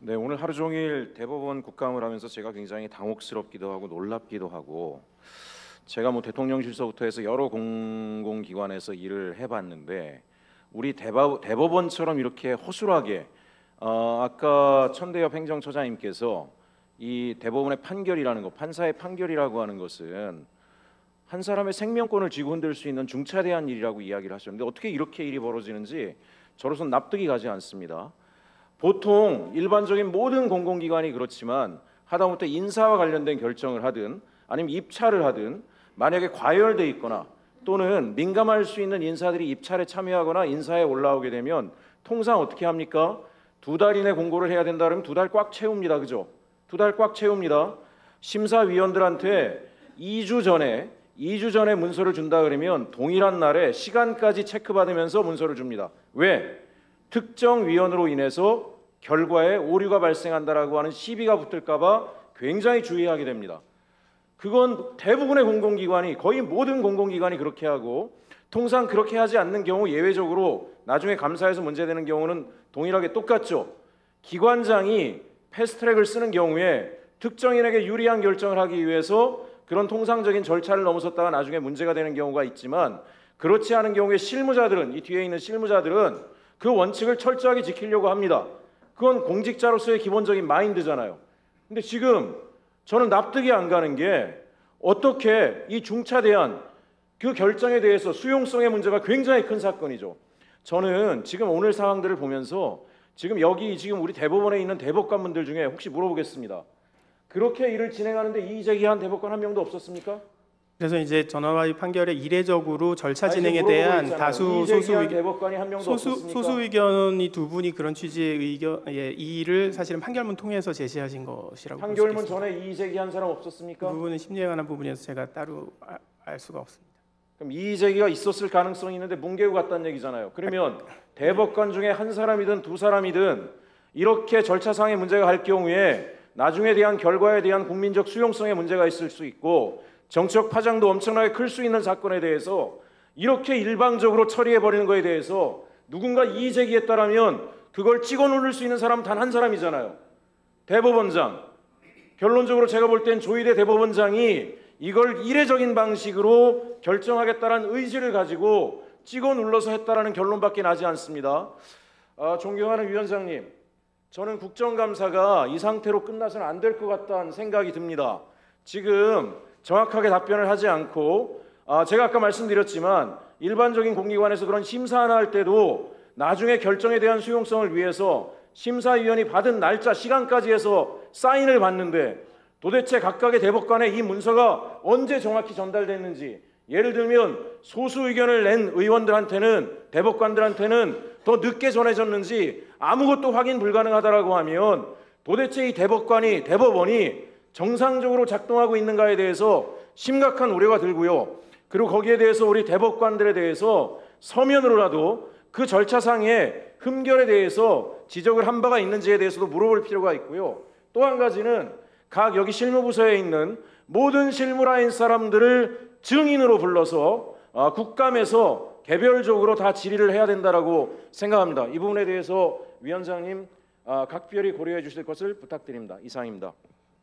네, 오늘 하루 종일 대법원 국감을 하면서 제가 굉장히 당혹스럽기도 하고 놀랍기도 하고, 제가 대통령실서부터 해서 여러 공공기관에서 일을 해봤는데 우리 대법원처럼 이렇게 허술하게 아까 천대엽 행정처장님께서 이 대법원의 판결이라는 것, 판사의 판결이라고 하는 것은 한 사람의 생명권을 쥐고 흔들 수 있는 중차대한 일이라고 이야기를 하셨는데, 어떻게 이렇게 일이 벌어지는지 저로서는 납득이 가지 않습니다. 보통 일반적인 모든 공공기관이 그렇지만 하다못해 인사와 관련된 결정을 하든 아니면 입찰을 하든 만약에 과열돼 있거나 또는 민감할 수 있는 인사들이 입찰에 참여하거나 인사에 올라오게 되면 통상 어떻게 합니까? 2달 이내 공고를 해야 된다 그러면 2달 꽉 채웁니다. 그죠? 2달 꽉 채웁니다. 심사위원들한테 2주 전에 문서를 준다 그러면 동일한 날에 시간까지 체크받으면서 문서를 줍니다. 왜? 특정 위원으로 인해서 결과에 오류가 발생한다라고 하는 시비가 붙을까 봐 굉장히 주의하게 됩니다. 그건 대부분의 공공기관이, 거의 모든 공공기관이 그렇게 하고, 통상 그렇게 하지 않는 경우 예외적으로 나중에 감사에서 문제되는 경우는 동일하게 똑같죠. 기관장이 패스트트랙을 쓰는 경우에 특정인에게 유리한 결정을 하기 위해서 그런 통상적인 절차를 넘어섰다가 나중에 문제가 되는 경우가 있지만, 그렇지 않은 경우에 실무자들은, 이 뒤에 있는 실무자들은 그 원칙을 철저하게 지키려고 합니다. 그건 공직자로서의 기본적인 마인드잖아요. 근데 지금 저는 납득이 안 가는 게, 어떻게 이 중차대한 그 결정에 대해서 수용성의 문제가 굉장히 큰 사건이죠. 저는 지금 오늘 상황들을 보면서 지금 우리 대법원에 있는 대법관분들 중에 혹시 물어보겠습니다. 그렇게 일을 진행하는데 이의 제기한 대법관 한 명도 없었습니까? 그래서 이제 전원화의 판결에 이례적으로 절차 진행에 대한 다수 소수 의견이 두 분이 그런 취지의 의견, 이의를 사실은 판결문 통해서 제시하신 것이라고 볼 수 있겠습니다. 판결문 전에 이의 제기한 사람 없었습니까? 그 부분은 심리에 관한 부분이어서 제가 따로 알 수가 없습니다. 그럼 이의 제기가 있었을 가능성이 있는데 뭉개고 갔다는 얘기잖아요. 그러면 대법관 중에 한 사람이든 두 사람이든 이렇게 절차상의 문제가 갈 경우에 나중에 대한 결과에 대한 국민적 수용성에 문제가 있을 수 있고, 정치적 파장도 엄청나게 클 수 있는 사건에 대해서 이렇게 일방적으로 처리해버리는 것에 대해서 누군가 이의 제기했다라면 그걸 찍어 누를 수 있는 사람 단 한 사람이잖아요. 대법원장. 결론적으로 제가 볼 땐 조희대 대법원장이 이걸 이례적인 방식으로 결정하겠다는 의지를 가지고 찍어 눌러서 했다라는 결론밖에 나지 않습니다. 존경하는 위원장님, 저는 국정감사가 이 상태로 끝나서는 안 될 것 같다는 생각이 듭니다. 지금 정확하게 답변을 하지 않고, 제가 아까 말씀드렸지만 일반적인 공기관에서 그런 심사 하나 할 때도 나중에 결정에 대한 수용성을 위해서 심사위원이 받은 날짜, 시간까지 해서 사인을 받는데, 도대체 각각의 대법관에 이 문서가 언제 정확히 전달됐는지, 예를 들면 소수 의견을 낸 의원들한테는, 대법관들한테는 더 늦게 전해졌는지 아무것도 확인 불가능하다라고 하면 도대체 이 대법원이 정상적으로 작동하고 있는가에 대해서 심각한 우려가 들고요. 그리고 거기에 대해서 우리 대법관들에 대해서 서면으로라도 그 절차상의 흠결에 대해서 지적을 한 바가 있는지에 대해서도 물어볼 필요가 있고요. 또 한 가지는 각 여기 실무부서에 있는 모든 실무라인 사람들을 증인으로 불러서 국감에서 개별적으로 다 질의를 해야 된다라고 생각합니다. 이 부분에 대해서 위원장님 각별히 고려해 주실 것을 부탁드립니다. 이상입니다.